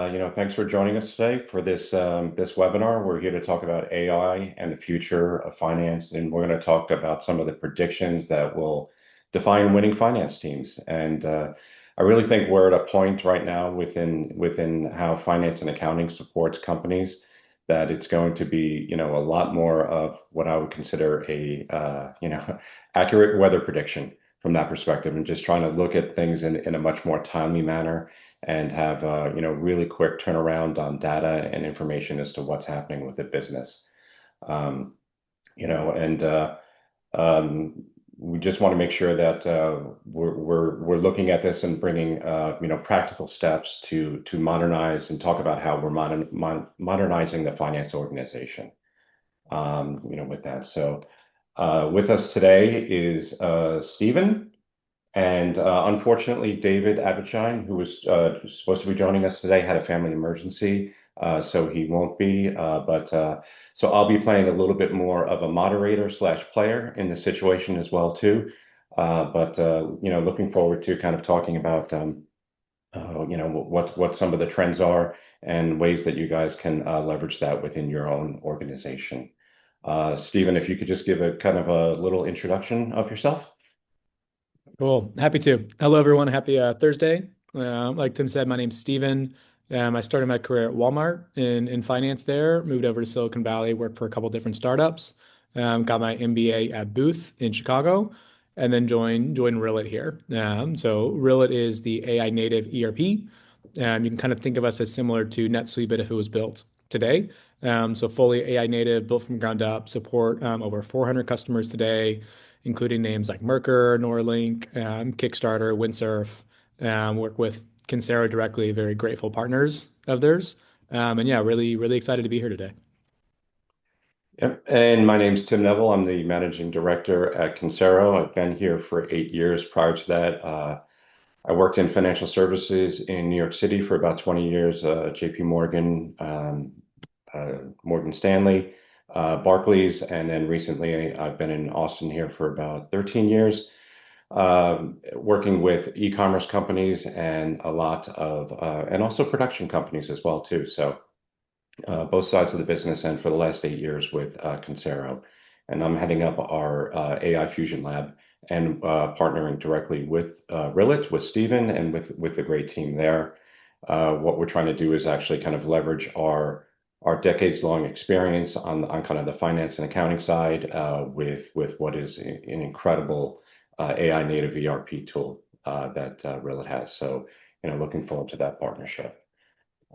Thanks for joining us today for this webinar. We're here to talk about AI and the future of finance, and we're going to talk about some of the predictions that will define winning finance teams. And I really think we're at a point right now within how finance and accounting supports companies that it's going to be, a lot more of what I would consider a, accurate weather prediction from that perspective, and just trying to look at things in a much more timely manner and have really quick turnaround on data and information as to what's happening with the business. Um, and we just want to make sure that we're looking at this and bringing practical steps to modernize and talk about how we're modernizing the finance organization. With that, so with us today is Stephen. And unfortunately, David Abitshine, who was supposed to be joining us today, had a family emergency, so he won't be. So I'll be playing a little bit more of a moderator slash player in the situation as well too. Looking forward to kind of talking about what some of the trends are and ways that you guys can leverage that within your own organization. Stephen, if you could just give a kind of a little introduction of yourself. Cool. Happy to. Hello, everyone. Happy Thursday. Like Tim said, my name's Steven. I started my career at Walmart in finance there, moved over to Silicon Valley, worked for a couple different startups, got my MBA at Booth in Chicago, and then joined Rillet here. So Rillet is the AI native ERP. You can kind of think of us as similar to NetSuite, but if it was built today. So fully AI native, built from ground up, support over 400 customers today, including names like Mercer, Norlink, Kickstarter, Windsurf. Work with Consero directly, very grateful partners of theirs. And yeah, really, really excited to be here today. Yep. And my name's Tim Neville. I'm the managing director at Consero. I've been here for 8 years. Prior to that, I worked in financial services in New York City for about 20 years, JP Morgan, Morgan Stanley, Barclays, and then recently I've been in Austin here for about 13 years, working with e-commerce companies and a lot of, and also production companies as well too. So both sides of the business, and for the last 8 years with Consero. And I'm heading up our AI Fusion Lab and partnering directly with Rillet, with Stephen, and with the great team there. What we're trying to do is actually kind of leverage our decades-long experience on kind of the finance and accounting side with what is an incredible AI native ERP tool that Rillet has. So, looking forward to that partnership.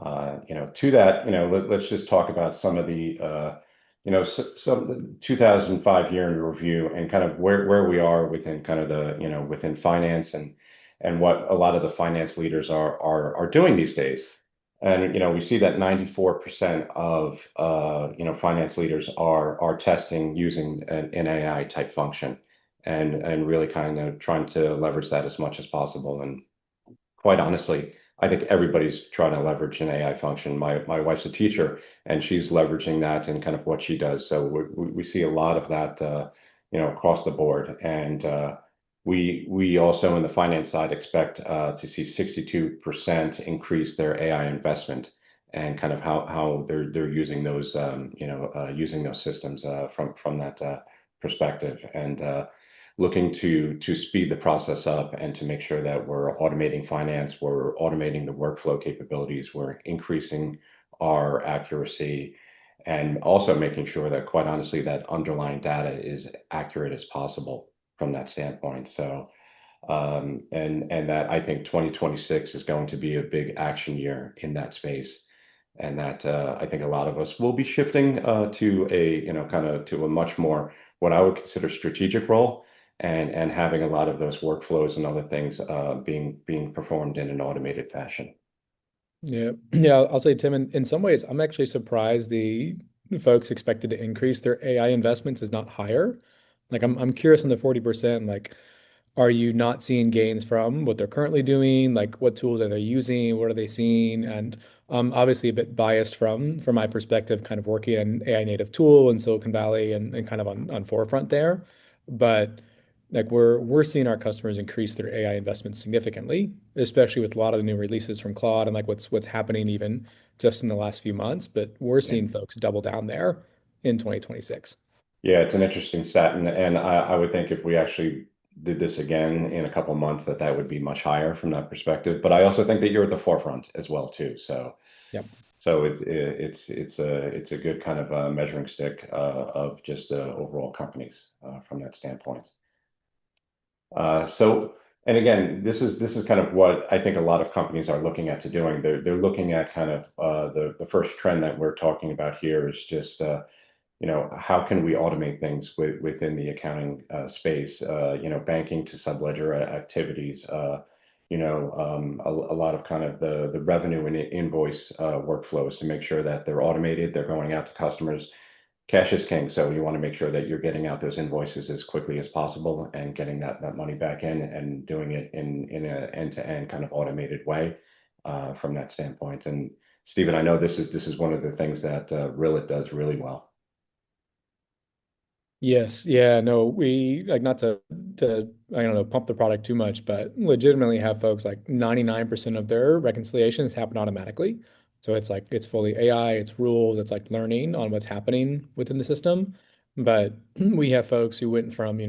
To that, let's just talk about some of the, some 2005 year in review and kind of where we are within kind of the, within finance and what a lot of the finance leaders are doing these days. And, we see that 94% of, finance leaders are testing using an AI type function and really kind of trying to leverage that as much as possible. And quite honestly, I think everybody's trying to leverage an AI function. My wife's a teacher, and she's leveraging that in kind of what she does. So we see a lot of that, across the board. And we also in the finance side expect to see 62% increase their AI investment and kind of how they're using those using those systems from that perspective, and looking to speed the process up and to make sure that we're automating finance, we're automating the workflow capabilities, we're increasing our accuracy, and also making sure that, quite honestly, that underlying data is accurate as possible from that standpoint. So, and that I think 2026 is going to be a big action year in that space. And that I think a lot of us will be shifting to a, kind of to a much more what I would consider strategic role, and having a lot of those workflows and other things being performed in an automated fashion. Yeah. Yeah, I'll say, Tim, in some ways, I'm actually surprised the folks expected to increase their AI investments is not higher. Like I'm curious on the 40%, like, are you not seeing gains from what they're currently doing? Like what tools are they using? What are they seeing? And obviously a bit biased from my perspective, kind of working an AI native tool in Silicon Valley and kind of on ForeFlight there. But Like we're seeing our customers increase their AI investments significantly, especially with a lot of the new releases from Claude and like what's happening even just in the last few months. But we're Yeah. seeing folks double down there in 2026. Yeah, it's an interesting stat, and I would think if we actually did this again in a couple months, that that would be much higher from that perspective. But I also think that you're at the forefront as well too. Yep. So it's a good kind of measuring stick of just overall companies from that standpoint. So, and again, this is kind of what I think a lot of companies are looking at to doing. They're looking at kind of the first trend that we're talking about here is just how can we automate things within the accounting space? Banking to subledger activities. A lot of kind of the revenue and invoice workflows to make sure that they're automated, they're going out to customers. Cash is king, so you want to make sure that you're getting out those invoices as quickly as possible and getting that money back in and doing it in a end-to-end kind of automated way from that standpoint. And Stephen, I know this is one of the things that Rillet does really well. Yes, yeah, no, we like not to I don't know, pump the product too much, but legitimately have folks like 99% of their reconciliations happen automatically. So it's like it's fully AI, it's rules, it's like learning on what's happening within the system. But we have folks who went from,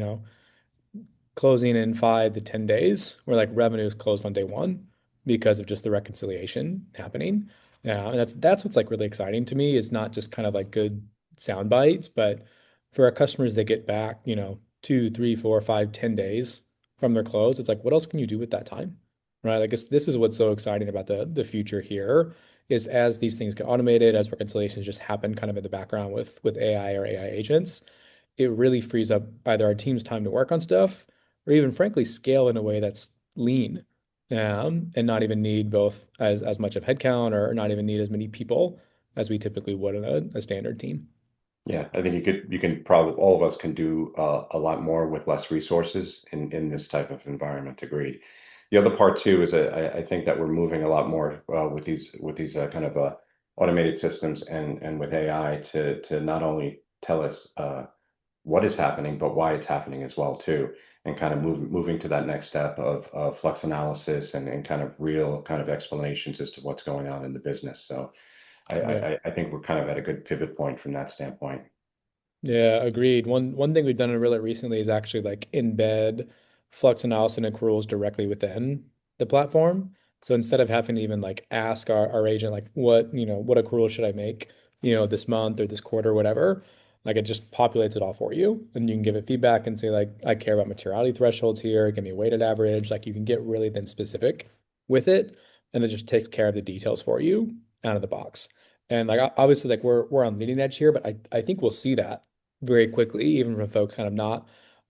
closing in 5 to 10 days, where like revenue is closed on day one because of just the reconciliation happening. And that's what's like really exciting to me is not just kind of like good sound bites, but for our customers that get back, 2, 3, 4, 5, 10 days from their close, it's like, what else can you do with that time? Right? I guess this is what's so exciting about the future here is as these things get automated, as reconciliations just happen kind of in the background with AI or AI agents, it really frees up either our team's time to work on stuff or even frankly scale in a way that's lean and not even need both as much of headcount or not even need as many people as we typically would in a standard team. Yeah, I think you can probably all of us can do a lot more with less resources in this type of environment. Agreed. The other part too is that I think that we're moving a lot more with these kind of automated systems and with AI to not only tell us what is happening, but why it's happening as well too, and kind of moving to that next step of flux analysis and kind of real kind of explanations as to what's going on in the business. So Yeah. I think we're kind of at a good pivot point from that standpoint. Yeah, agreed. One thing we've done in Reddit recently is actually like embed flux analysis and accruals directly within the platform. So instead of having to even like ask our agent like what accrual should I make, this month or this quarter, whatever, like it just populates it all for you. And you can give it feedback and say like I care about materiality thresholds here, give me a weighted average. Like you can get really then specific with it, and it just takes care of the details for you out of the box. And like obviously like we're on leading edge here, but I think we'll see that very quickly, even from folks kind of not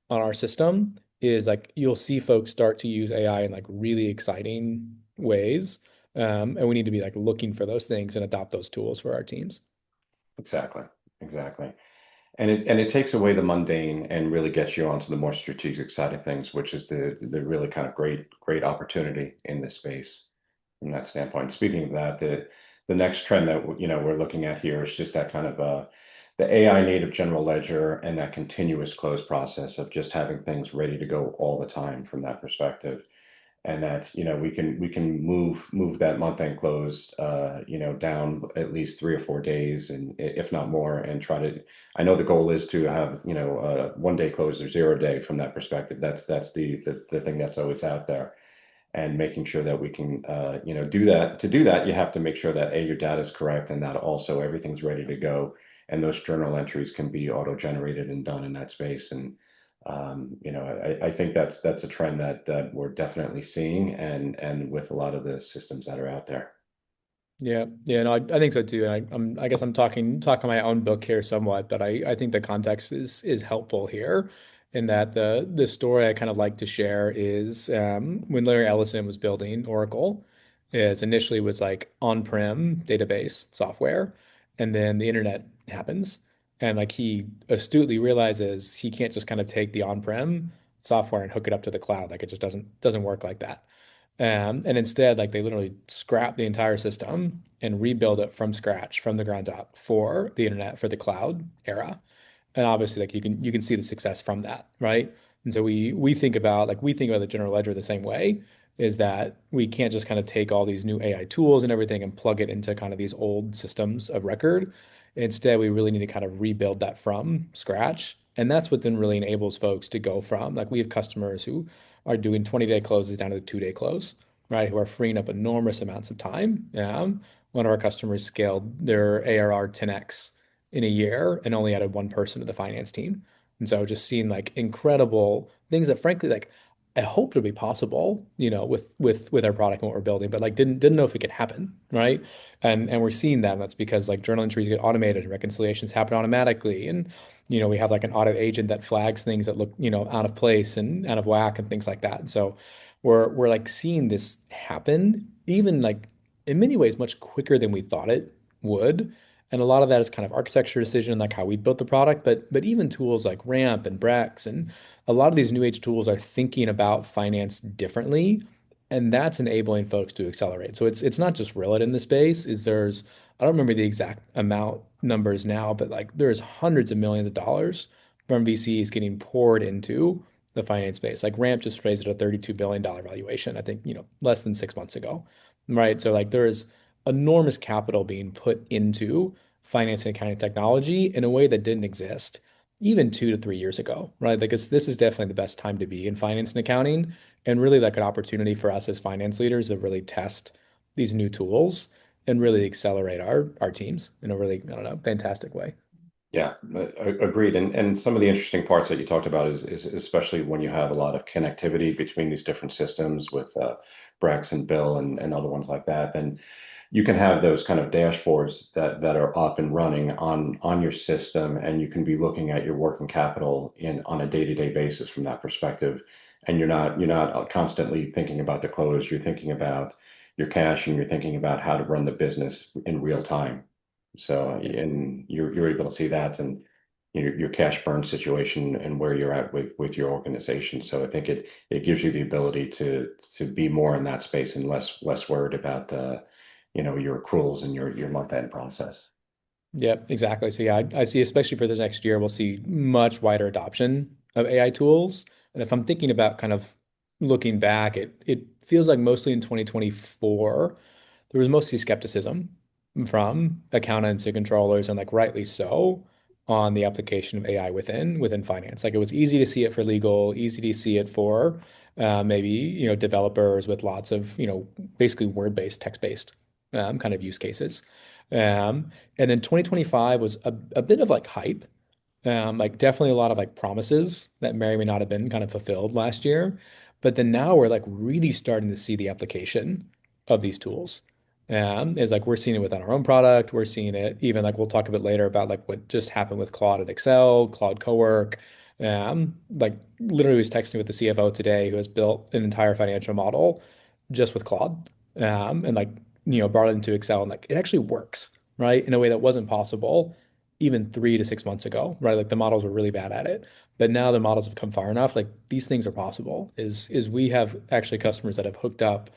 on our system, is like you'll see folks start to use AI in like really exciting ways. And we need to be like looking for those things and adopt those tools for our teams. Exactly, exactly. And it takes away the mundane and really gets you onto the more strategic side of things, which is the really kind of great opportunity in this space from that standpoint. Speaking of that, the next trend that we're looking at here is just that kind of the AI native general ledger and that continuous close process of just having things ready to go all the time from that perspective. And that we can move that month end close down at least 3 or 4 days and if not more and try to. I know the goal is to have 1 day close or 0 day from that perspective. That's the thing that's always out there, and making sure that we can do that. To do that, you have to make sure that your data is correct and that also everything's ready to go, and those journal entries can be auto generated and done in that space. And I think that's a trend that we're definitely seeing, and with a lot of the systems that are out there. Yeah, yeah, no, I think so too. And I guess I'm talking my own book here somewhat, but I think the context is helpful here in that the story I kind of like to share is when Larry Ellison was building Oracle, is initially was like on-prem database software, and then the internet happens, and like he astutely realizes he can't just kind of take the on-prem software and hook it up to the cloud. Like it just doesn't work like that. And instead, like they literally scrap the entire system and rebuild it from scratch, from the ground up for the internet, for the cloud era. And obviously, like you can see the success from that, right? And so we think about the general ledger the same way, is that we can't just kind of take all these new AI tools and everything and plug it into kind of these old systems of record. Instead, we really need to kind of rebuild that from scratch. And that's what then really enables folks to go from, like we have customers who are doing 20-day closes down to the 2-day close, right? Who are freeing up enormous amounts of time. One of our customers scaled their ARR 10x in a year and only added one person to the finance team. And so just seeing like incredible things that frankly, like I hoped would be possible, with our product and what we're building, but like didn't know if it could happen, right? And we're seeing that. And that's because like journal entries get automated and reconciliations happen automatically. And we have like an audit agent that flags things that look, out of place and out of whack and things like that. And so we're like seeing this happen, even like in many ways much quicker than we thought it would. And a lot of that is kind of architecture decision, like how we built the product, but even tools like Ramp and Brex and a lot of these new age tools are thinking about finance differently, and that's enabling folks to accelerate. So it's not just Rillet in the space. I don't remember the exact amount numbers now, but like there's hundreds of millions of dollars from VCs getting poured into the finance space. Like Ramp just raised at a $32 billion valuation, I think, less than 6 months ago. Right. So like there is enormous capital being put into finance and accounting technology in a way that didn't exist even 2 to 3 years ago, right? Like this is definitely the best time to be in finance and accounting, and really like an opportunity for us as finance leaders to really test these new tools and really accelerate our teams in a really, I don't know, fantastic way. Yeah, agreed. And some of the interesting parts that you talked about is especially when you have a lot of connectivity between these different systems with Brex and Bill and other ones like that, then you can have those kind of dashboards that are up and running on your system, and you can be looking at your working capital in on a day-to-day basis from that perspective. And you're not constantly thinking about the close. You're thinking about your cash, and you're thinking about how to run the business in real time. So, Yeah. and you're able to see that and your cash burn situation and where you're at with your organization. So I think it gives you the ability to be more in that space and less worried about your accruals and your month end process. Yep, exactly. So yeah, I see, especially for this next year, we'll see much wider adoption of AI tools. And if I'm thinking about kind of looking back, it feels like mostly in 2024, there was mostly skepticism from accountants and controllers, and like rightly so, on the application of AI within finance. Like it was easy to see it for legal, easy to see it for maybe developers with lots of basically word-based, text-based kind of use cases. And then 2025 was a bit of like hype, like definitely a lot of like promises that may or may not have been kind of fulfilled last year. But then now we're like really starting to see the application of these tools. Is like we're seeing it within our own product. We're seeing it even like we'll talk a bit later about like what just happened with Claude at Excel, Claude Cowork. Like literally was texting with the CFO today who has built an entire financial model just with Claude. And like brought it into Excel and like it actually works, right? In a way that wasn't possible even 3 to 6 months ago, right? Like the models were really bad at it. But now the models have come far enough, like these things are possible. Is we have actually customers that have hooked up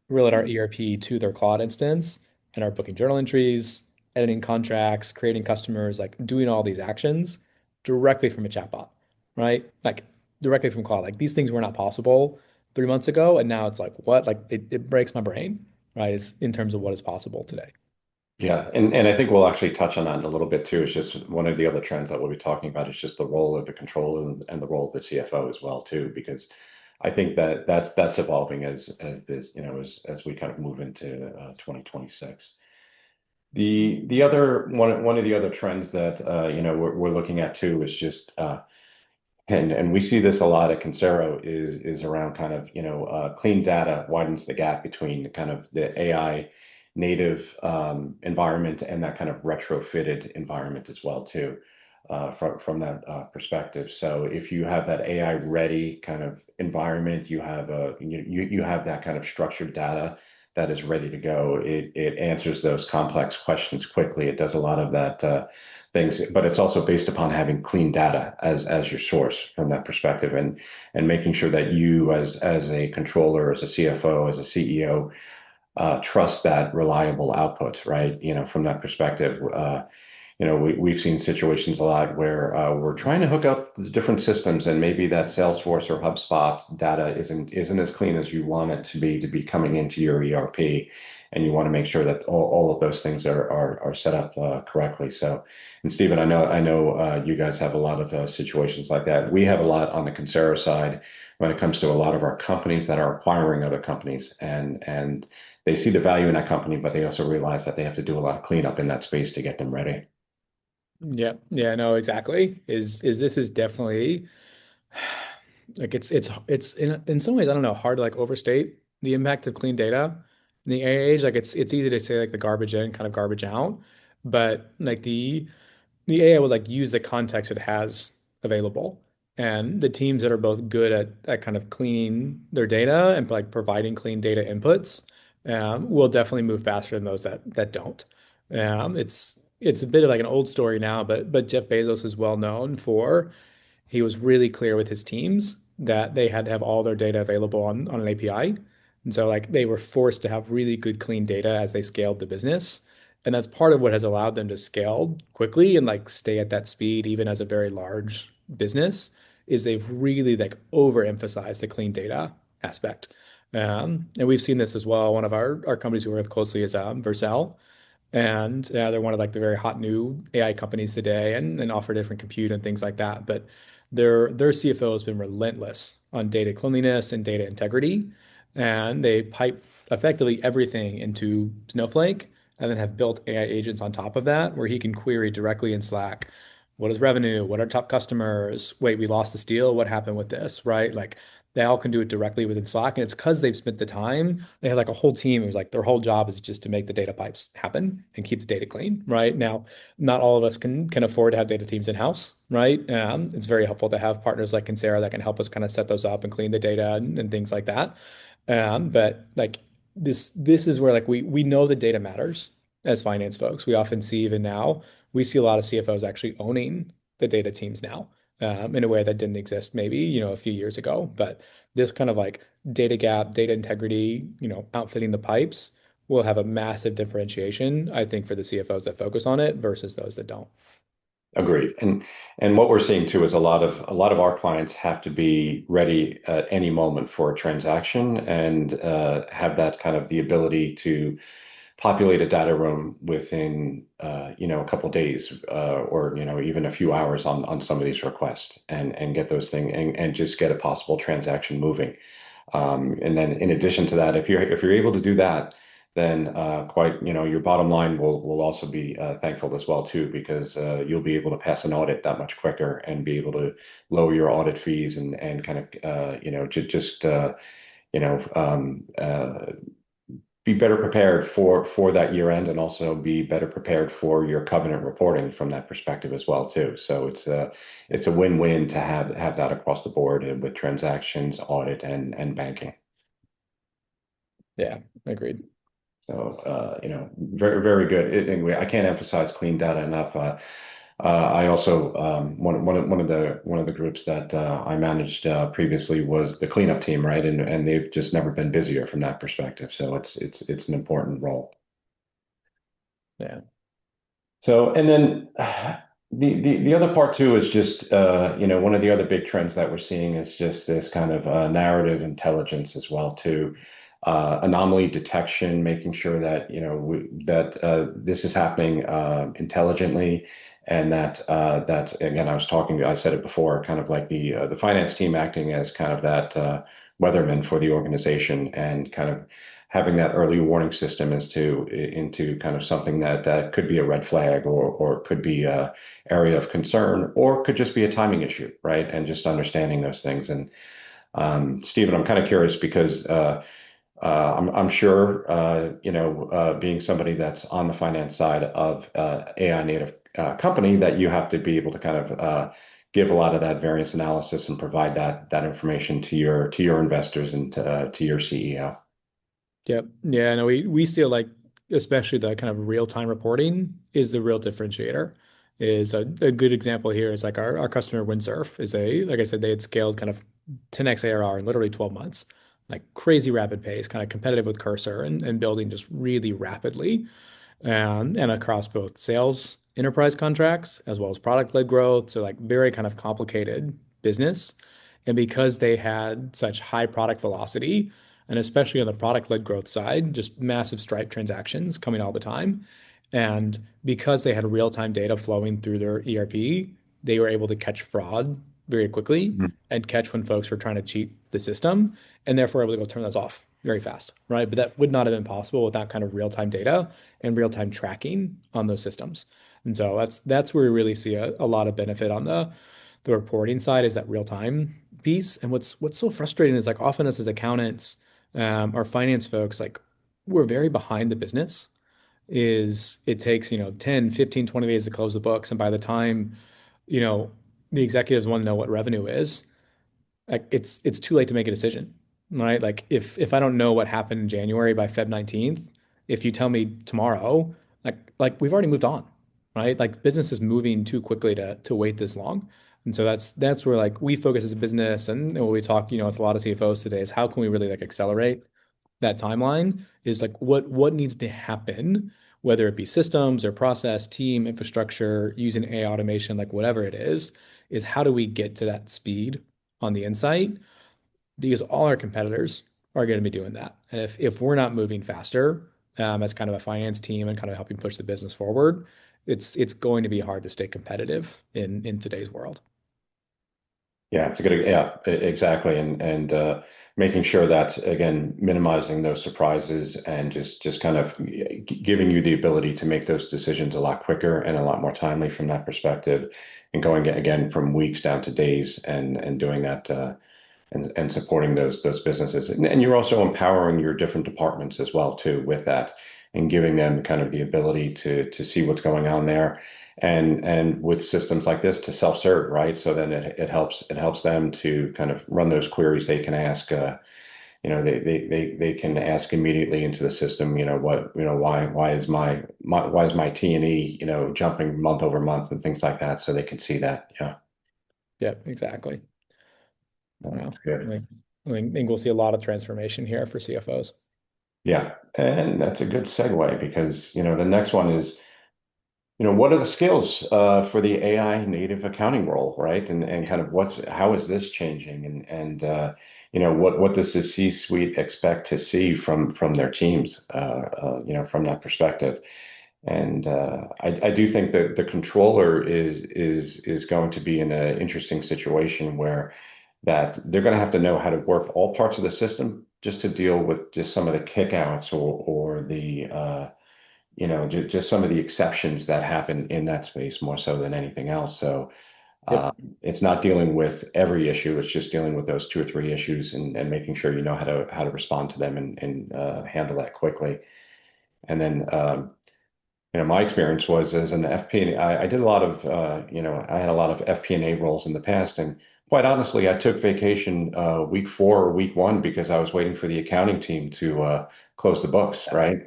Rillet our ERP to their Claude instance and are booking journal entries, editing contracts, creating customers, like doing all these actions directly from a chatbot, right? Like directly from Claude. Like these things were not possible 3 months ago, and now it's like what? Like it breaks my brain, right? Is in terms of what is possible today. Yeah, and I think we'll actually touch on that in a little bit too. It's just one of the other trends that we'll be talking about is just the role of the controller and the role of the CFO as well too, because I think that that's evolving as this, as we kind of move into 2026. The other one of the other trends that we're looking at too is just and we see this a lot at Consero is around kind of clean data widens the gap between kind of the AI native environment and that kind of retrofitted environment as well too, from that perspective. So if you have that AI ready kind of environment, you have that kind of structured data that is ready to go. It answers those complex questions quickly. It does a lot of that. Things, but it's also based upon having clean data as your source from that perspective, and making sure that you as a controller, as a CFO, as a CEO, trust that reliable output, right? From that perspective, we've seen situations a lot where we're trying to hook up the different systems, and maybe that Salesforce or HubSpot data isn't as clean as you want it to be coming into your ERP, and you want to make sure that all of those things are set up correctly. So, and Stephen, I know you guys have a lot of situations like that. We have a lot on the Consero side when it comes to a lot of our companies that are acquiring other companies, and they see the value in that company, but they also realize that they have to do a lot of cleanup in that space to get them ready. Yeah, yeah, no, exactly. Is this is definitely like it's in some ways, I don't know, hard to like overstate the impact of clean data in the AI age. Like it's easy to say like the garbage in, kind of garbage out, but like the AI would like use the context it has available. And the teams that are both good at kind of cleaning their data and like providing clean data inputs will definitely move faster than those that don't. It's a bit of like an old story now, but Jeff Bezos is well known for he was really clear with his teams that they had to have all their data available on an API. And so like they were forced to have really good clean data as they scaled the business. And that's part of what has allowed them to scale quickly and like stay at that speed even as a very large business is they've really like overemphasized the clean data aspect. And we've seen this as well. One of our companies we work with closely is Vercel. And they're one of like the very hot new AI companies today and offer different compute and things like that. But their CFO has been relentless on data cleanliness and data integrity. And they pipe effectively everything into Snowflake and then have built AI agents on top of that where he can query directly in Slack. What is revenue? What are top customers? Wait, we lost this deal. What happened with this? Right? Like they all can do it directly within Slack. And it's because they've spent the time. They have like a whole team who's like their whole job is just to make the data pipes happen and keep the data clean. Right? Now, not all of us can afford to have data teams in-house, right? It's very helpful to have partners like Consero that can help us kind of set those up and clean the data and things like that. But like this is where like we know the data matters as finance folks. We often see even now, we see a lot of CFOs actually owning the data teams now, in a way that didn't exist maybe, a few years ago. But this kind of like data gap, data integrity, outfitting the pipes will have a massive differentiation, I think, for the CFOs that focus on it versus those that don't. Agreed. And what we're seeing too is a lot of our clients have to be ready at any moment for a transaction and have that kind of the ability to populate a data room within a couple days or even a few hours on some of these requests and get those things and just get a possible transaction moving. And then in addition to that, if you're able to do that, then quite your bottom line will also be thankful as well too, because you'll be able to pass an audit that much quicker and be able to lower your audit fees and kind of just you know um, uh, be better prepared for that year end, and also be better prepared for your covenant reporting from that perspective as well too. So it's a win-win to have that across the board with transactions, audit, and banking. Yeah, agreed. So very very good. Anyway, I can't emphasize clean data enough. I also one of the groups that I managed previously was the cleanup team, right? And they've just never been busier from that perspective. So it's an important role. Yeah. So, and then the other part too is just one of the other big trends that we're seeing is just this kind of narrative intelligence as well too. Anomaly detection, making sure that that this is happening intelligently, and that again, I said it before, kind of like the finance team acting as kind of that weatherman for the organization, and kind of having that early warning system as to into kind of something that could be a red flag, or could be a area of concern, or could just be a timing issue, right? And just understanding those things. And Stephen, I'm kind of curious because I'm sure being somebody that's on the finance side of AI native company, that you have to be able to kind of give a lot of that variance analysis and provide that information to your investors and to your CEO. Yep. Yeah, no, we see like especially the kind of real-time reporting is the real differentiator. Is a good example here is like our customer Windsurf is like I said, they had scaled kind of 10x ARR in literally 12 months, like crazy rapid pace, kind of competitive with Cursor and building just really rapidly. And across both sales enterprise contracts as well as product-led growth. So like very kind of complicated business. And because they had such high product velocity, and especially on the product-led growth side, just massive Stripe transactions coming all the time. And because they had real-time data flowing through their ERP, they were able to catch fraud very quickly Mhm. and catch when folks were trying to cheat the system, and therefore able to go turn those off very fast, right? But that would not have been possible without kind of real-time data and real-time tracking on those systems. And so that's where we really see a lot of benefit on the reporting side is that real-time piece. And what's so frustrating is like often us as accountants or finance folks, like we're very behind the business. Is it takes, 10, 15, 20 days to close the books. And by the time, you know, the executives want to know what revenue is, like it's too late to make a decision, right? Like if I don't know what happened in January by Feb 19th, if you tell me tomorrow, like we've already moved on, right? Like business is moving too quickly to wait this long. And so that's where like we focus as a business and what we talk, with a lot of CFOs today is how can we really like accelerate that timeline is like what needs to happen, whether it be systems or process, team, infrastructure, using AI automation, like whatever it is how do we get to that speed on the insight? Because all our competitors are going to be doing that. And if we're not moving faster, as kind of a finance team and kind of helping push the business forward, it's going to be hard to stay competitive in today's world. Yeah, it's a good, yeah, exactly. And making sure that again, minimizing those surprises and just kind of giving you the ability to make those decisions a lot quicker and a lot more timely from that perspective, and going again from weeks down to days and doing that and supporting those businesses. And you're also empowering your different departments as well too with that and giving them kind of the ability to see what's going on there. And with systems like this to self-serve, right? So then it helps them to kind of run those queries. They can ask they can ask immediately into the system, why is my T&E, jumping month over month and things like that, so they can see that. Yeah, Yeah, exactly. that's Well, good. I think we'll see a lot of transformation here for CFOs. Yeah, and that's a good segue because, the next one is, what are the skills for the AI native accounting role, right? And kind of how is this changing? And what does the C-suite expect to see from their teams, from that perspective? And I do think that the controller is going to be in an interesting situation where that they're going to have to know how to work all parts of the system just to deal with just some of the kickouts or the just some of the exceptions that happen in that space more so than anything else. So Yep. it's not dealing with every issue; it's just dealing with those two or three issues and making sure you know how to respond to them and handle that quickly. And then my experience was as an FP&A. I did a lot of I had a lot of FP&A roles in the past, and quite honestly, I took vacation week 4 or week 1 because I was waiting for the accounting team to close the books, right?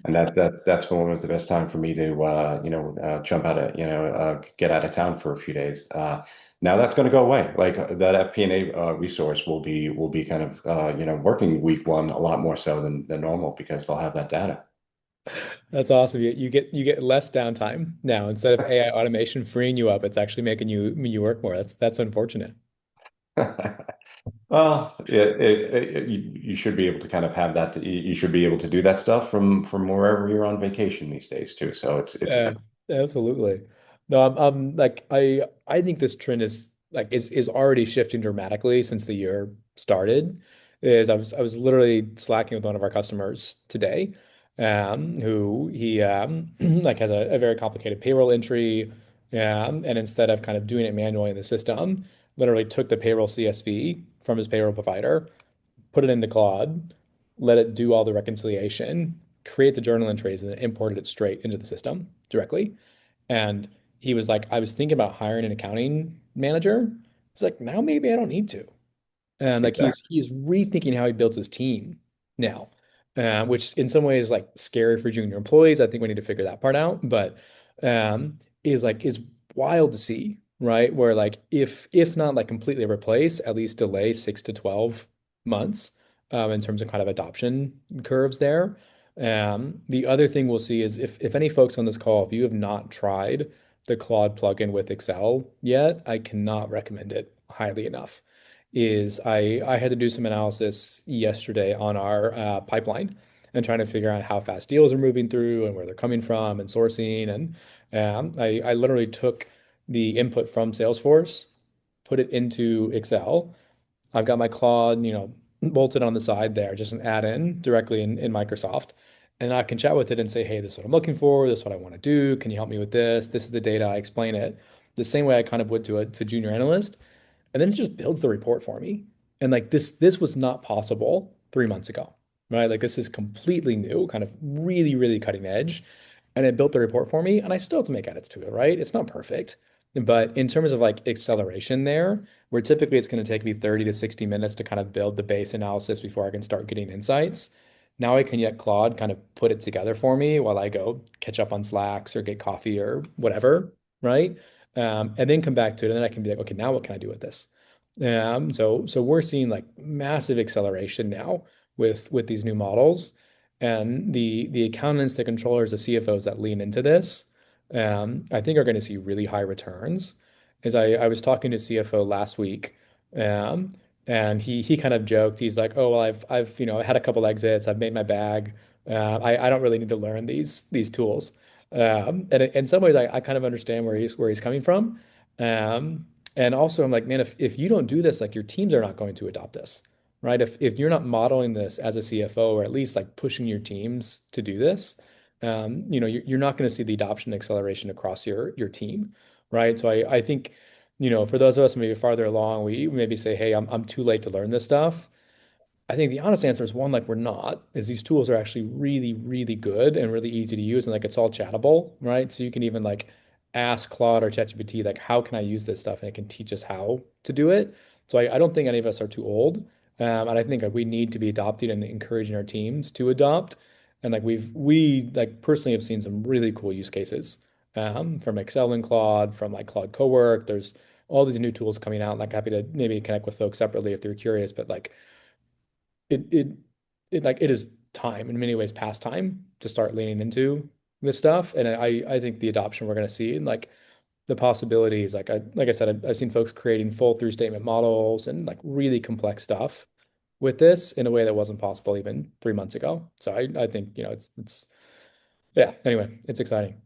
And that's when was the best time for me to jump out of get out of town for a few days. Now that's going to go away. Like that FP&A resource will be kind of working week 1 a lot more so than normal because they'll have that data. That's awesome. You get less downtime now. Instead of AI automation freeing you up, it's actually making you work more. That's unfortunate. Well, you should be able to kind of have that. You should be able to do that stuff from wherever you're on vacation these days too. So it's Yeah, absolutely. No, I'm like I think this trend is already shifting dramatically since the year started. Is I was literally slacking with one of our customers today, who he like has a very complicated payroll entry, and instead of kind of doing it manually in the system, literally took the payroll CSV from his payroll provider, put it into Claude, let it do all the reconciliation, create the journal entries, and then imported it straight into the system directly. And he was like, I was thinking about hiring an accounting manager. He's like, now maybe I don't need to. And like exactly. he's rethinking how he builds his team now, which in some ways like scary for junior employees. I think we need to figure that part out. But is wild to see, right? Where like if not like completely replace, at least delay 6 to 12 months in terms of kind of adoption curves there. The other thing we'll see is if any folks on this call, if you have not tried the Claude plugin with Excel yet, I cannot recommend it highly enough. I had to do some analysis yesterday on our pipeline and trying to figure out how fast deals are moving through and where they're coming from and sourcing. And I literally took the input from Salesforce, put it into Excel. I've got my Claude, bolted on the side there, just an add-in directly in Microsoft. And I can chat with it and say, hey, this is what I'm looking for. This is what I want to do. Can you help me with this? This is the data. I explain it the same way I kind of would to junior analyst. And then it just builds the report for me. And like this was not possible 3 months ago, right? Like this is completely new, kind of really, really cutting edge. And it built the report for me. And I still have to make edits to it, right? It's not perfect. But in terms of like acceleration there, where typically it's going to take me 30 to 60 minutes to kind of build the base analysis before I can start getting insights. Now I can get Claude kind of put it together for me while I go catch up on Slacks or get coffee or whatever, right? And then come back to it, and then I can be like, okay, now what can I do with this? So we're seeing like massive acceleration now with these new models, and the accountants, the controllers, the CFOs that lean into this, I think are going to see really high returns. As I was talking to CFO last week, um, and he kind of joked. He's like, "Oh well, I've had a couple exits. I've made my bag. I don't really need to learn these tools." And in some ways, I kind of understand where he's coming from. Um, and also, I'm like, man, if you don't do this, like your teams are not going to adopt this, right? If you're not modeling this as a CFO, or at least like pushing your teams to do this, you're not going to see the adoption acceleration across your team, right? So I think, for those of us maybe farther along, we maybe say, hey, I'm too late to learn this stuff. I think the honest answer is one, like we're not, is these tools are actually really, really good and really easy to use, and like it's all chattable, right? So you can even like ask Claude or ChatGPT, like, how can I use this stuff? And it can teach us how to do it. So I don't think any of us are too old. And I think like we need to be adopting and encouraging our teams to adopt. And like we like personally have seen some really cool use cases from Excel and Claude, from like Claude Cowork. There's all these new tools coming out. Like happy to maybe connect with folks separately if they're curious, but like it it it is time in many ways past time to start leaning into this stuff. And I think the adoption we're going to see and like the possibilities, like I said, I've seen folks creating full through statement models and like really complex stuff with this in a way that wasn't possible even 3 months ago. So I think, it's yeah, anyway, it's exciting.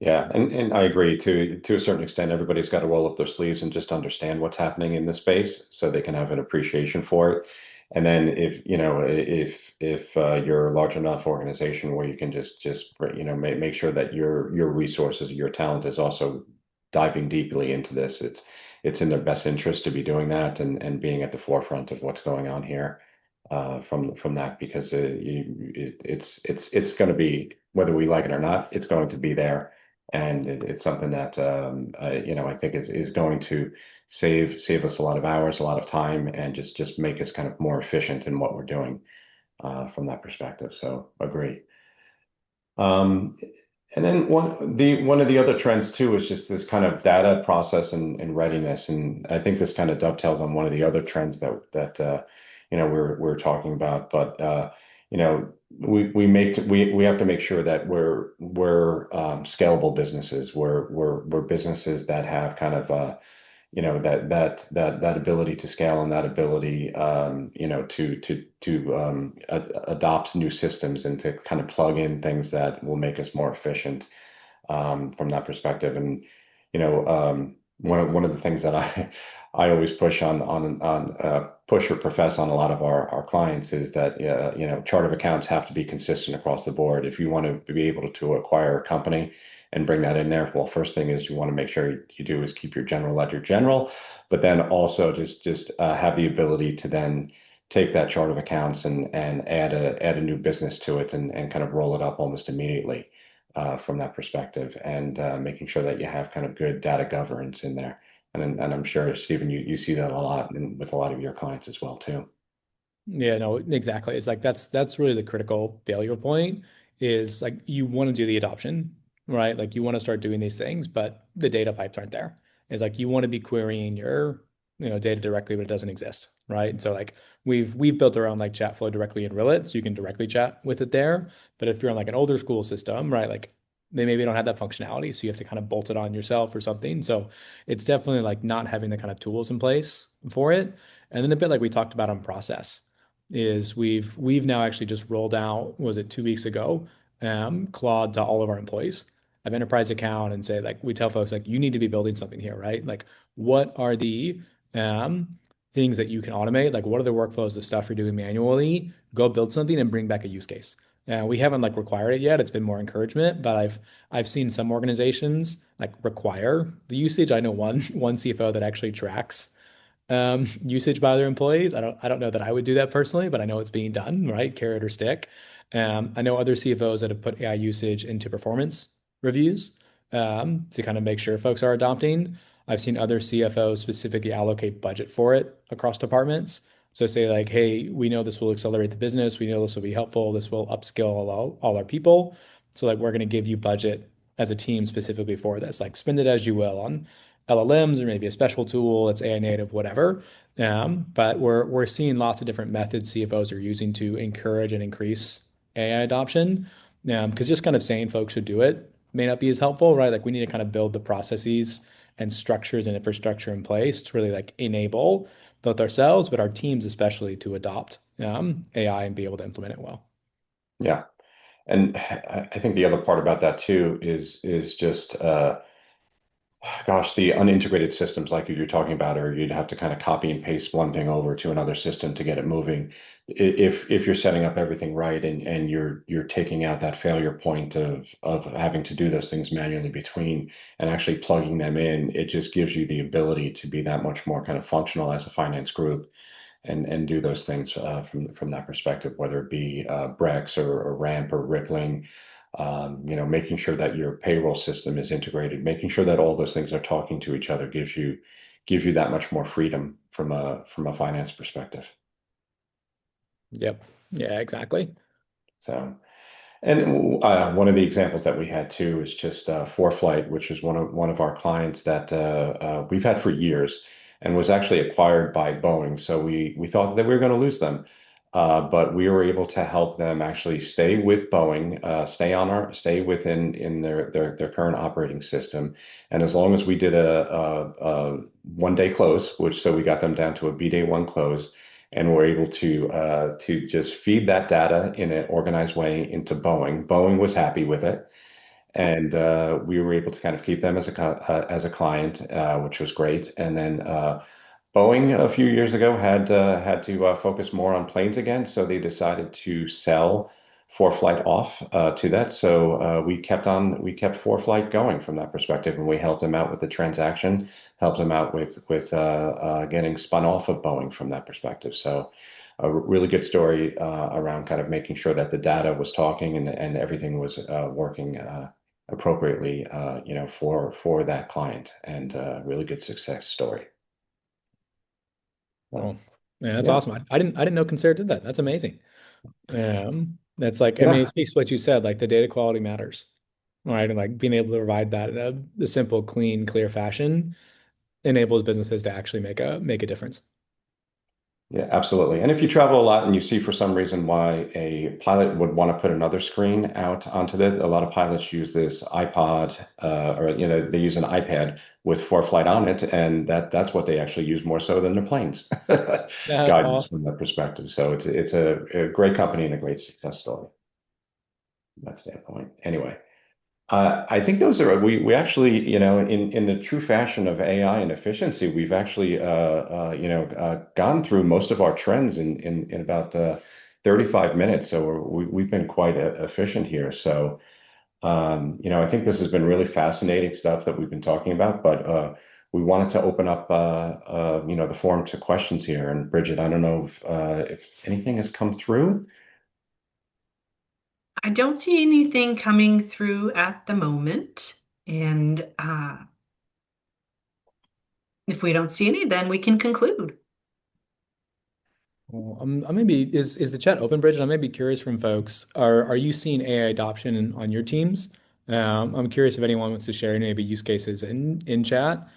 Yeah, and I agree to a certain extent. Everybody's got to roll up their sleeves and just understand what's happening in this space so they can have an appreciation for it. And then if you're a large enough organization where you can just make sure that your resources, your talent is also diving deeply into this, it's in their best interest to be doing that and being at the forefront of what's going on here from that because it's going to be whether we like it or not, it's going to be there and it's something that I think is going to save us a lot of hours, a lot of time, and just make us kind of more efficient in what we're doing from that perspective. So agree. Um, and then one of the other trends too is just this kind of data process and readiness, and I think this kind of dovetails on one of the other trends that we're talking about. But we have to make sure that we're scalable businesses. We're businesses that have kind of that ability to scale and that ability to adopt new systems and to kind of plug in things that will make us more efficient from that perspective. And one of the things that I always push on push or profess on a lot of our clients is that chart of accounts have to be consistent across the board. If you want to be able to acquire a company and bring that in there, well, first thing is you want to make sure you do is keep your general ledger general, but then also just have the ability to then take that chart of accounts and add a new business to it and kind of roll it up almost immediately from that perspective, and making sure that you have kind of good data governance in there. And I'm sure, Stephen, you see that a lot with a lot of your clients as well too. Yeah, no, exactly. It's like that's really the critical failure point is like you want to do the adoption, right? Like you want to start doing these things, but the data pipes aren't there. It's like you want to be querying your data directly, but it doesn't exist, right? And so like we've built our own like chat flow directly in Rillet, so you can directly chat with it there. But if you're on like an older school system, right, like they maybe don't have that functionality, so you have to kind of bolt it on yourself or something. So it's definitely like not having the kind of tools in place for it. And then a bit like we talked about on process is we've now actually just rolled out, was it 2 weeks ago, Claude to all of our employees. Have enterprise account and say like we tell folks like you need to be building something here, right? Like what are the things that you can automate? Like what are the workflows, the stuff you're doing manually? Go build something and bring back a use case. We haven't like required it yet. It's been more encouragement, but I've seen some organizations like require the usage. I know one CFO that actually tracks usage by their employees. I don't know that I would do that personally, but I know it's being done, right? Carrot or stick. I know other CFOs that have put AI usage into performance reviews to kind of make sure folks are adopting. I've seen other CFOs specifically allocate budget for it across departments. So say like, hey, we know this will accelerate the business. We know this will be helpful. This will upskill all our people. So like we're going to give you budget as a team specifically for this. Like spend it as you will on LLMs or maybe a special tool that's AI native, whatever. But we're seeing lots of different methods CFOs are using to encourage and increase AI adoption. Because just kind of saying folks should do it may not be as helpful, right? Like we need to kind of build the processes and structures and infrastructure in place to really like enable both ourselves, but our teams especially to adopt AI and be able to implement it well. Yeah. And I think the other part about that too is just gosh, the unintegrated systems like you're talking about, or you'd have to kind of copy and paste one thing over to another system to get it moving. If you're setting up everything right and you're taking out that failure point of having to do those things manually between and actually plugging them in, it just gives you the ability to be that much more kind of functional as a finance group and do those things from that perspective, whether it be Brex or Ramp or Rippling, making sure that your payroll system is integrated, making sure that all those things are talking to each other gives you that much more freedom from a finance perspective. Yep. Yeah, exactly. So. And one of the examples that we had too is just ForeFlight, which is one of our clients that we've had for years, and was actually acquired by Boeing. So we thought that we were going to lose them, but we were able to help them actually stay with Boeing, stay within in their current operating system, and as long as we did a 1 day close, which so we got them down to a B day one close and we're able to just feed that data in an organized way into Boeing. Boeing was happy with it, and we were able to kind of keep them as a client, which was great. And then Boeing a few years ago had to focus more on planes again, so they decided to sell ForeFlight off to that. So we kept ForeFlight going from that perspective, and we helped them out with the transaction, helped them out with getting spun off of Boeing from that perspective. So a really good story around kind of making sure that the data was talking and everything was working appropriately, for that client, and really good success story. Well, yeah, that's Yeah, awesome. I didn't know Consero did that. That's amazing. That's like, I mean, it yeah, speaks to what you said, like the data quality matters, right? And like being able to provide that in a simple, clean, clear fashion enables businesses to actually make a difference. yeah, absolutely. And if you travel a lot and you see for some reason why a pilot would want to put another screen out onto that, a lot of pilots use this iPod, or they use an iPad with ForeFlight on it, and that's what they actually use more so than their planes. That's Guidance awesome. from that perspective. So it's a great company and a great success story from that standpoint. Anyway. I think those are we actually in the true fashion of AI and efficiency we've actually gone through most of our trends in about 35 minutes, so we've been quite efficient here. So I think this has been really fascinating stuff that we've been talking about, but we wanted to open up the forum to questions here. And Bridget, I don't know if anything has come through. I don't see anything coming through at the moment. And if we don't see any, then we can conclude. Well, I may be is the chat open, Bridget? I may be curious from folks. Are you seeing AI adoption on your teams? I'm curious if anyone wants to share any maybe use cases in chat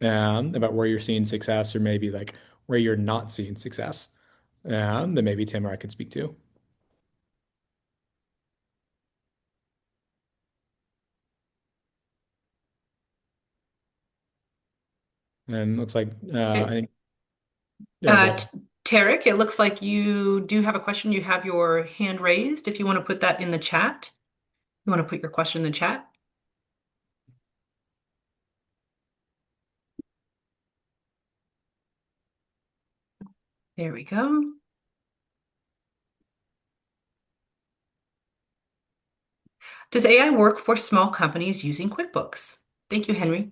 about where you're seeing success or maybe like where you're not seeing success, that maybe Tim or I could speak to. And looks like I Okay. think yeah, go ahead. Tarek, it looks like you do have a question. You have your hand raised. If you want to put that in the chat, you want to put your question in the chat. There we go. Does AI work for small companies using QuickBooks? Thank you, Henry.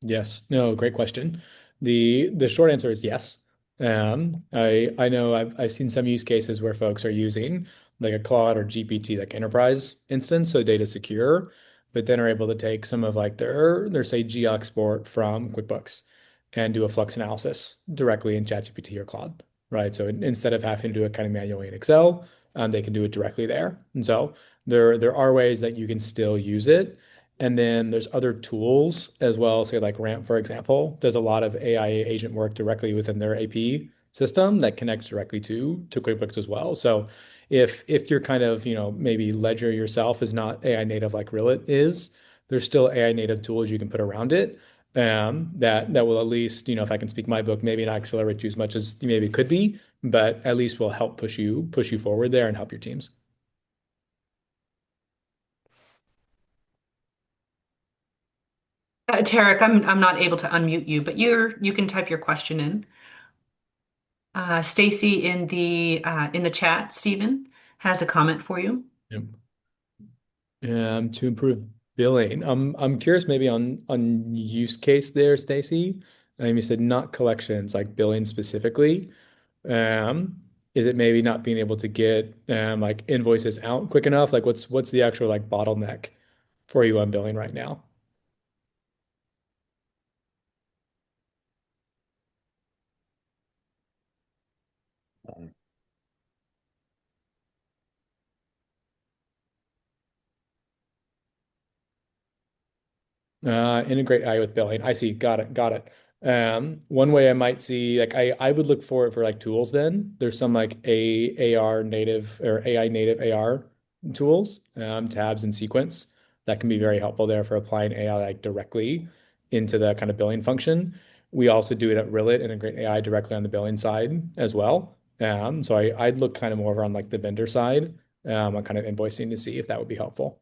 Yes. No, great question. The short answer is yes. I know I've seen some use cases where folks are using like a Claude or GPT like enterprise instance, so data secure, but then are able to take some of like their say gexport from QuickBooks and do a flux analysis directly in ChatGPT or Claude, right? So instead of having to do it kind of manually in Excel, they can do it directly there. And so there are ways that you can still use it. And then there's other tools as well. Say like Ramp, for example, does a lot of AI agent work directly within their AP system that connects directly to QuickBooks as well. So if you're kind of, maybe Ledger yourself is not AI native like Rillet is, there's still AI native tools you can put around it that will at least, if I can speak my book, maybe not accelerate you as much as you maybe could be, but at least will help push you forward there and help your teams. Tarek, I'm not able to unmute you, but you can type your question in. Stacy in the chat, Stephen, has a comment for you. Yep. To improve billing. I'm curious maybe on use case there, Stacy. You said not collections, like billing specifically. Is it maybe not being able to get like invoices out quick enough? Like what's the actual like bottleneck for you on billing right now? Integrate AI with billing. I see. Got it. Got it. One way I might see, like I would look for it for like tools then. There's some like AR native or AI native AR tools, tabs and sequence that can be very helpful there for applying AI like directly into the kind of billing function. We also do it at Rillet, integrate AI directly on the billing side as well. So I'd look kind of more on like the vendor side, on kind of invoicing to see if that would be helpful.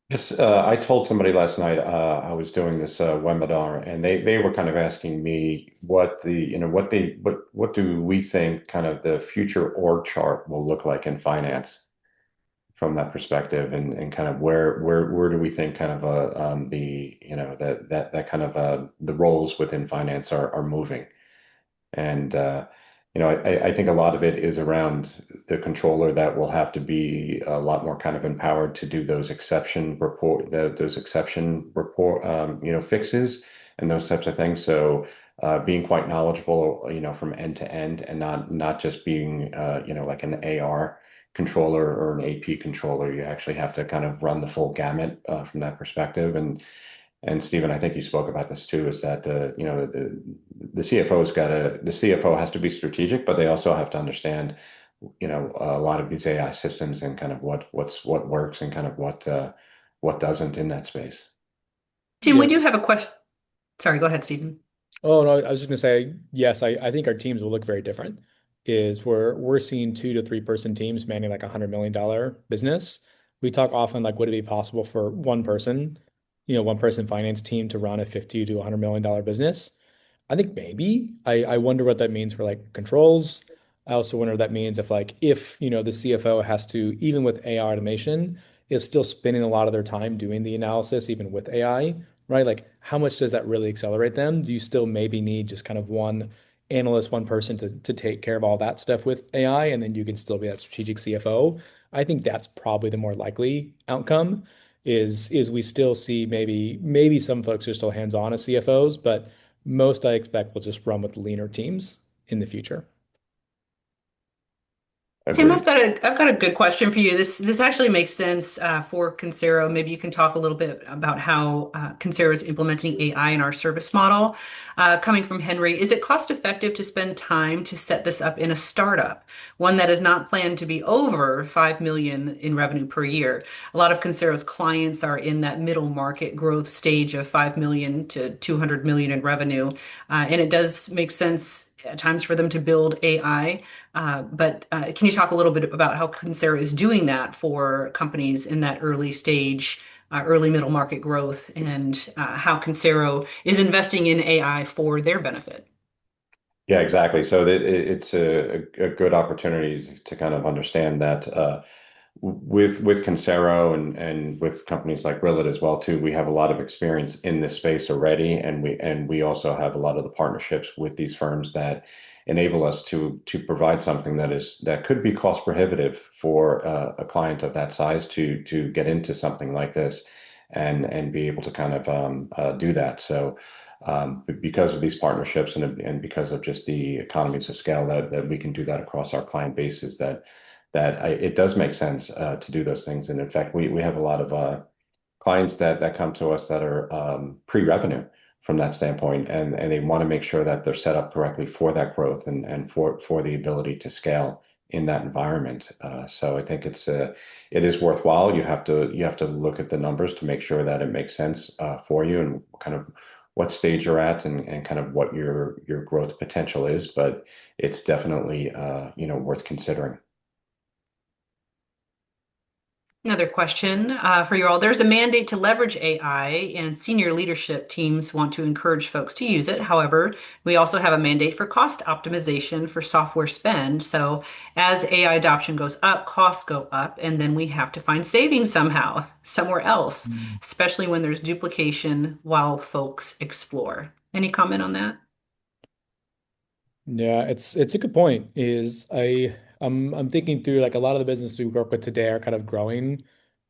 Yes, I told somebody last night I was doing this webinar, and they were kind of asking me what the what do we think kind of the future org chart will look like in finance from that perspective, and kind of where do we think kind of the that kind of the roles within finance are moving. And I think a lot of it is around the controller that will have to be a lot more kind of empowered to do those exception report, fixes and those types of things. So being quite knowledgeable, from end to end, and not just being, like an AR controller or an AP controller. You actually have to kind of run the full gamut from that perspective. And Stephen, I think you spoke about this too, is that the CFO has to be strategic, but they also have to understand, a lot of these AI systems and kind of what works and kind of what doesn't in that space. Tim, we Yeah. do have a question. Sorry, go ahead, Stephen. Oh no, I was just gonna say yes. I think our teams will look very different. Is we're seeing 2 to 3 person teams manning like $100 million business. We talk often like would it be possible for one person finance team to run a 50 to $100 million business? I think maybe. I wonder what that means for like controls. I also wonder what that means if the CFO has to, even with AI automation, is still spending a lot of their time doing the analysis, even with AI, right? Like how much does that really accelerate them? Do you still maybe need just kind of one analyst, one person to take care of all that stuff with AI, and then you can still be that strategic CFO? I think that's probably the more likely outcome is we still see maybe some folks are still hands-on as CFOs, but most I expect will just run with leaner teams in the future. Tim, Agreed. I've got a good question for you. This actually makes sense for Consero. Maybe you can talk a little bit about how Consero is implementing AI in our service model. Coming from Henry, is it cost effective to spend time to set this up in a startup, one that is not planned to be over 5 million in revenue per year? A lot of Consero's clients are in that middle market growth stage of 5 million to 200 million in revenue, and it does make sense at times for them to build AI. But can you talk a little bit about how Consero is doing that for companies in that early stage, early middle market growth, and how Consero is investing in AI for their benefit? Yeah, exactly. So it's a good opportunity to kind of understand that with Consero and with companies like Rillet as well too, we have a lot of experience in this space already, and we also have a lot of the partnerships with these firms that enable us to provide something that could be cost prohibitive for a client of that size to get into something like this and be able to kind of do that. So because of these partnerships and because of just the economies of scale that we can do that across our client bases, it does make sense to do those things. And in fact, we have a lot of clients that come to us that are pre-revenue from that standpoint, and they want to make sure that they're set up correctly for that growth and for the ability to scale in that environment. So I think it is worthwhile. You have to look at the numbers to make sure that it makes sense for you and kind of what stage you're at and kind of what your growth potential is. But it's definitely worth considering. Another question for you all. There's a mandate to leverage AI, and senior leadership teams want to encourage folks to use it. However, we also have a mandate for cost optimization for software spend. So, as AI adoption goes up, costs go up, and then we have to find savings somehow, somewhere else, especially when there's duplication while folks explore. Any comment on that? Yeah, it's a good point. I'm thinking through like a lot of the businesses we work with today are kind of growing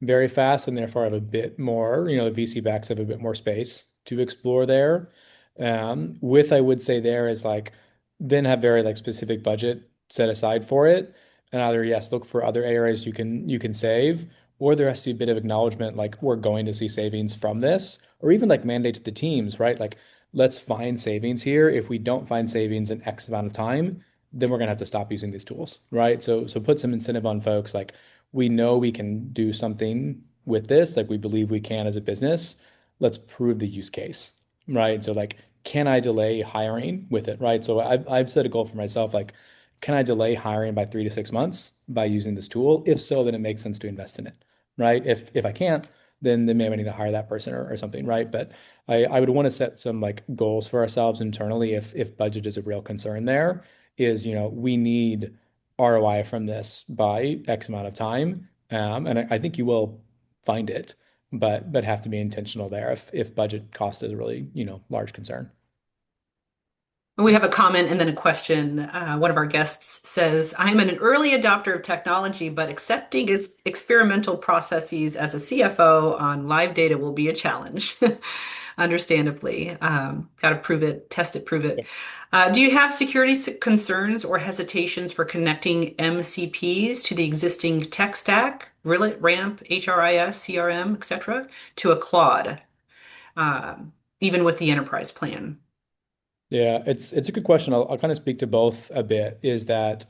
very fast and therefore have a bit more, the VC backs have a bit more space to explore there. With I would say there is like then have very like specific budget set aside for it. And either yes, look for other areas you can save, or there has to be a bit of acknowledgement like we're going to see savings from this, or even like mandate to the teams, right? Like let's find savings here. If we don't find savings in X amount of time, then we're gonna have to stop using these tools, right? So put some incentive on folks. Like we know we can do something with this, like we believe we can as a business. Let's prove the use case, right? So like, can I delay hiring with it, right? So I've set a goal for myself, like, can I delay hiring by 3 to 6 months by using this tool? If so, then it makes sense to invest in it, right? If I can't, then maybe I need to hire that person or something, right? But I would want to set some like goals for ourselves internally if budget is a real concern there is, we need ROI from this by X amount of time. And I think you will find it, but have to be intentional there if budget cost is a really, large concern. We have a comment and then a question. One of our guests says, I'm an early adopter of technology, but accepting experimental processes as a CFO on live data will be a challenge. Understandably. Got to prove it, test it, prove it. Do you have security concerns or hesitations for connecting MCPs to the existing tech stack, Rillet, RAMP, HRIS, CRM, etc., to a Claude, even with the enterprise plan? Yeah, it's a good question. I'll kind of speak to both a bit. Is that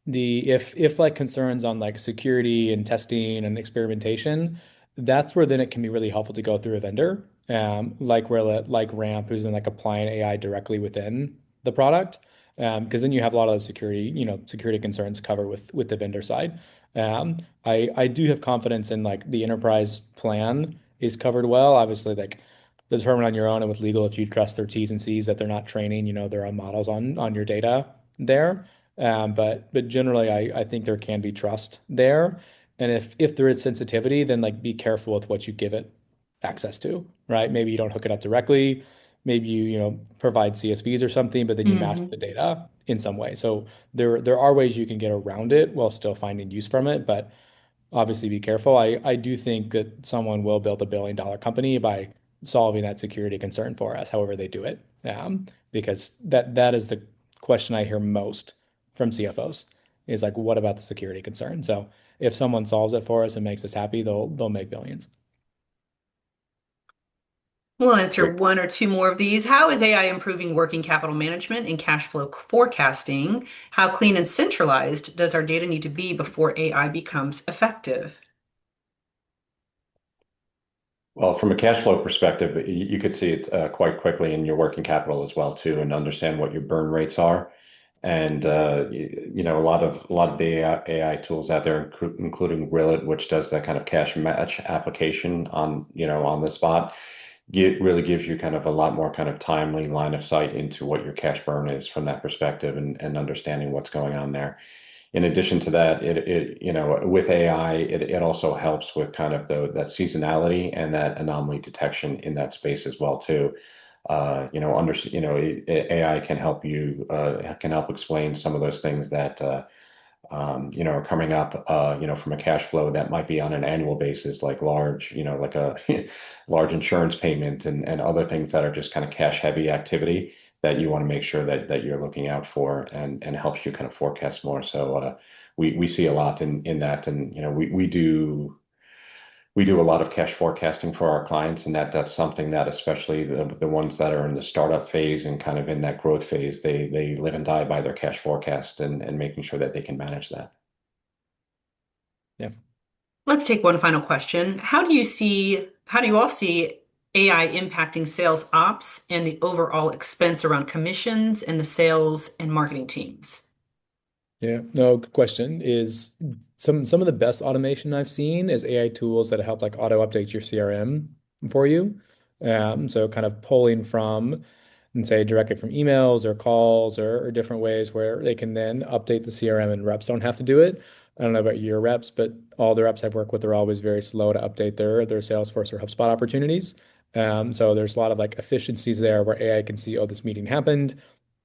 the if like concerns on like security and testing and experimentation, that's where then it can be really helpful to go through a vendor, like Rillet, like Ramp, who's in like applying AI directly within the product, because then you have a lot of those security concerns covered with the vendor side. I do have confidence in like the enterprise plan is covered well. Obviously, like determine on your own and with legal if you trust their T's and C's that they're not training, their own models on your data there. But generally, I think there can be trust there. And if there is sensitivity, then like be careful with what you give it access to, right? Maybe you don't hook it up directly. Maybe you provide CSVs or something, but then you mask the data in some way. So there are ways you can get around it while still finding use from it, but obviously be careful. I do think that someone will build $1 billion company by solving that security concern for us, however they do it. Because that is the question I hear most from CFOs. is like, what about the security concern? So if someone solves it for us and makes us happy, they'll make billions. We'll answer Great. one or two more of these. How is AI improving working capital management and cash flow forecasting? How clean and centralized does our data need to be before AI becomes effective? Well, from a cash flow perspective, you could see it quite quickly in your working capital as well too, and understand what your burn rates are. And a lot of the AI tools out there, including Rillet, which does that kind of cash match application on the spot, it really gives you kind of a lot more kind of timely line of sight into what your cash burn is from that perspective, and understanding what's going on there. In addition to that, with AI, it also helps with kind of that seasonality and that anomaly detection in that space as well too. AI can help explain some of those things that are coming up, from a cash flow that might be on an annual basis, like like a large insurance payment, and other things that are just kind of cash heavy activity that you want to make sure that you're looking out for, and helps you kind of forecast more. So we see a lot in that, and we do a lot of cash forecasting for our clients, and that's something that, especially the ones that are in the startup phase and kind of in that growth phase, they live and die by their cash forecast, and making sure that they can manage that. Yeah. Let's take one final question. How do you all see AI impacting sales ops and the overall expense around commissions and the sales and marketing teams? Yeah, no, good question. Is some of the best automation I've seen is AI tools that help like auto update your CRM for you. So kind of pulling from and say directly from emails or calls or different ways where they can then update the CRM and reps don't have to do it. I don't know about your reps, but all the reps I've worked with are always very slow to update their Salesforce or HubSpot opportunities. So there's a lot of like efficiencies there where AI can see, oh, this meeting happened.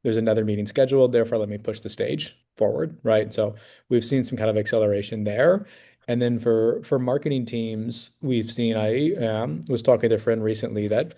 There's another meeting scheduled, therefore let me push the stage forward, right? So we've seen some kind of acceleration there. And then for marketing teams, we've seen, I was talking to a friend recently that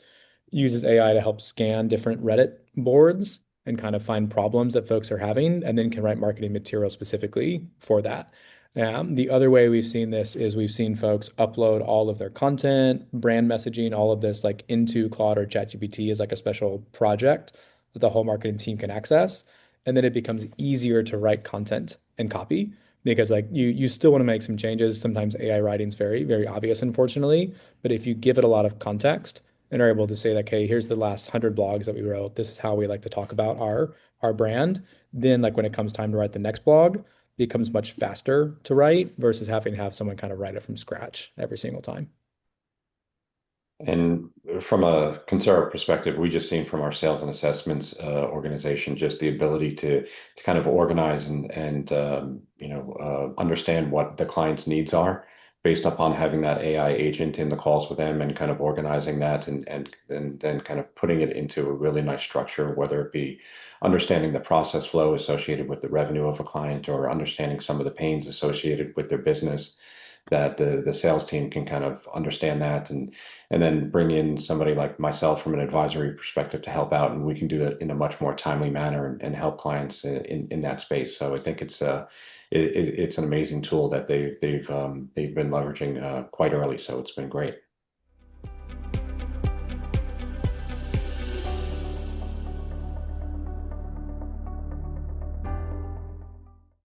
uses AI to help scan different Reddit boards and kind of find problems that folks are having, and then can write marketing material specifically for that. The other way we've seen this is we've seen folks upload all of their content, brand messaging, all of this like into Claude or ChatGPT as like a special project that the whole marketing team can access. And then it becomes easier to write content and copy because like you still want to make some changes. Sometimes AI writing is very, very obvious, unfortunately. But if you give it a lot of context and are able to say like, hey, here's the last 100 blogs that we wrote. This is how we like to talk about our brand. Then like when it comes time to write the next blog, it becomes much faster to write versus having to have someone kind of write it from scratch every single time. And from a Consero perspective, we just seen from our sales and assessments organization just the ability to kind of organize and understand what the client's needs are based upon having that AI agent in the calls with them, and kind of organizing that, and then kind of putting it into a really nice structure, whether it be understanding the process flow associated with the revenue of a client, or understanding some of the pains associated with their business, that the sales team can kind of understand that, and then bring in somebody like myself from an advisory perspective to help out, and we can do that in a much more timely manner, and help clients in that space. So I think it's an amazing tool that they've been leveraging quite early. So it's been great.